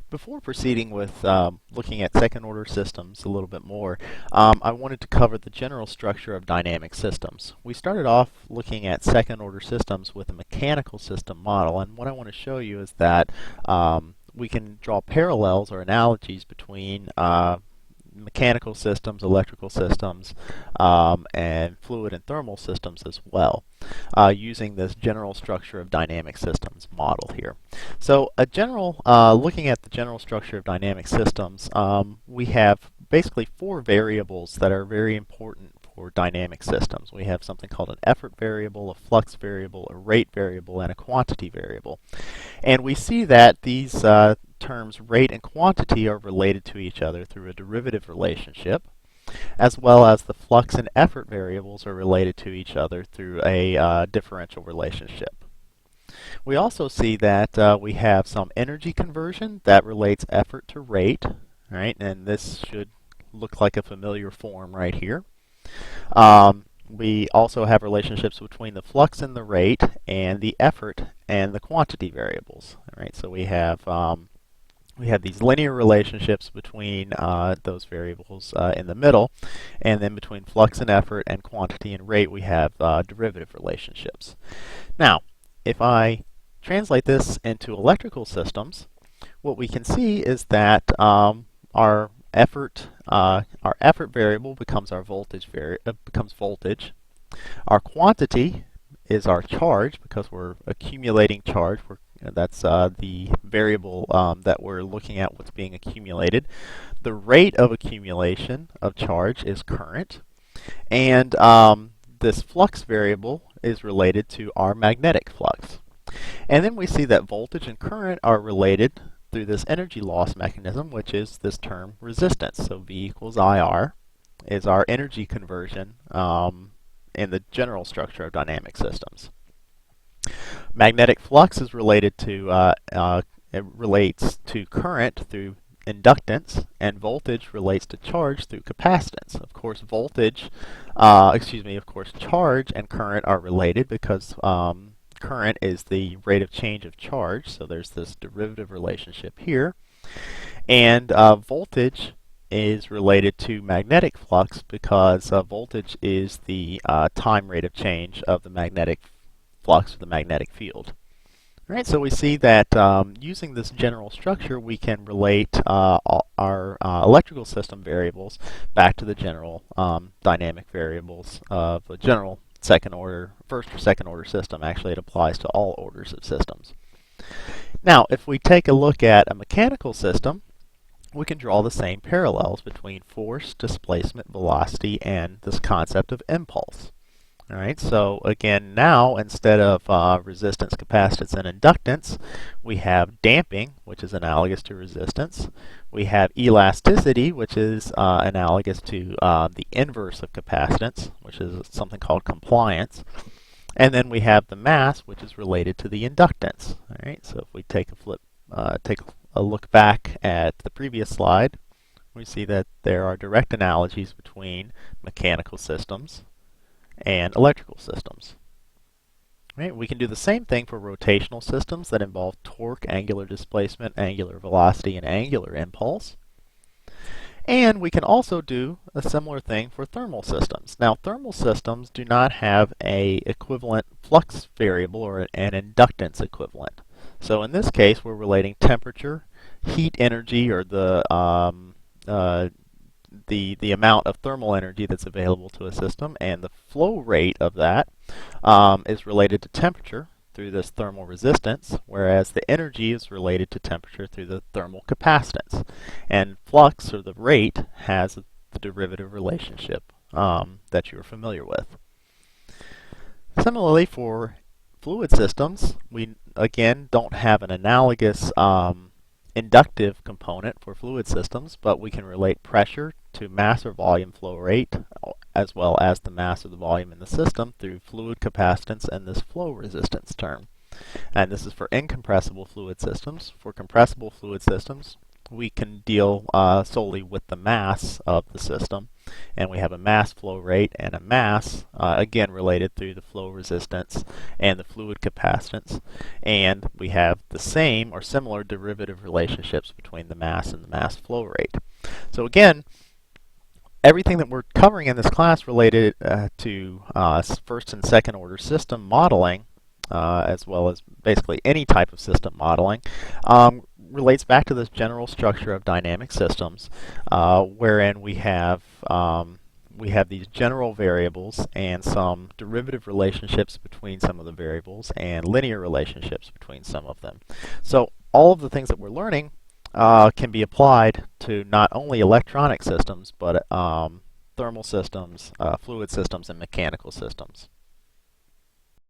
Before proceeding with looking at second-order systems a little bit more, I wanted to cover the general structure of dynamic systems. We started off looking at second-order systems with a mechanical system model, and what I want to show you is that we can draw parallels or analogies between mechanical systems, electrical systems, and fluid and thermal systems as well, using this general structure of dynamic systems model here. So looking at the general structure of dynamic systems, we have basically four variables that are very important for dynamic systems. We have something called an effort variable, a flux variable, a rate variable, and a quantity variable. And we see that these terms rate and quantity are related to each other through a derivative relationship, as well as the flux and effort variables are related to each other through a differential relationship. We also see that we have some energy conversion that relates effort to rate, right? And this should look like a familiar form right here. We also have relationships between the flux and the rate and the effort and the quantity variables. All right, so we have these linear relationships between those variables in the middle, and then between flux and effort and quantity and rate we have derivative relationships. Now, if I translate this into electrical systems, what we can see is that our effort variable becomes our voltage becomes voltage. Our quantity is our charge because we're accumulating charge. That's the variable that we're looking at what's being accumulated. The rate of accumulation of charge is current, and this flux variable is related to our magnetic flux. And then we see that voltage and current are related through this energy loss mechanism, which is this term resistance. So V equals IR is our energy conversion in the general structure of dynamic systems. Magnetic flux is related to it relates to current through inductance, and voltage relates to charge through capacitance. Of course, charge and current are related because current is the rate of change of charge, so there's this derivative relationship here. And voltage is related to magnetic flux because voltage is the time rate of change of the magnetic flux or the magnetic field. All right, so we see that using this general structure, we can relate our electrical system variables back to the general dynamic variables of a general first or second order system. Actually, it applies to all orders of systems. Now, if we take a look at a mechanical system, we can draw the same parallels between force, displacement, velocity, and this concept of impulse. All right, so again, now instead of resistance, capacitance, and inductance, we have damping, which is analogous to resistance. We have elasticity, which is analogous to the inverse of capacitance, which is something called compliance. And then we have the mass, which is related to the inductance. All right, so if we take a look back at the previous slide, we see that there are direct analogies between mechanical systems and electrical systems. Right? We can do the same thing for rotational systems that involve torque, angular displacement, angular velocity, and angular impulse. And we can also do a similar thing for thermal systems. Now, thermal systems do not have an equivalent flux variable or an inductance equivalent. So in this case, we're relating temperature, heat energy, or the amount of thermal energy that's available to a system, and the flow rate of that is related to temperature through this thermal resistance, whereas the energy is related to temperature through the thermal capacitance. And flux, or the rate, has the derivative relationship that you're familiar with. Similarly, for fluid systems, we again don't have an analogous inductive component for fluid systems, but we can relate pressure to mass or volume flow rate, as well as the mass or the volume in the system through fluid capacitance and this flow resistance term. And this is for incompressible fluid systems. For compressible fluid systems, we can deal solely with the mass of the system, and we have a mass flow rate and a mass, again related through the flow resistance and the fluid capacitance, and we have the same or similar derivative relationships between the mass and the mass flow rate. So again, everything that we're covering in this class related to first and second order system modeling, as well as basically any type of system modeling, relates back to this general structure of dynamic systems, wherein we have these general variables and some derivative relationships between some of the variables and linear relationships between some of them. So all of the things that we're learning can be applied to not only electronic systems, but thermal systems, fluid systems, and mechanical systems.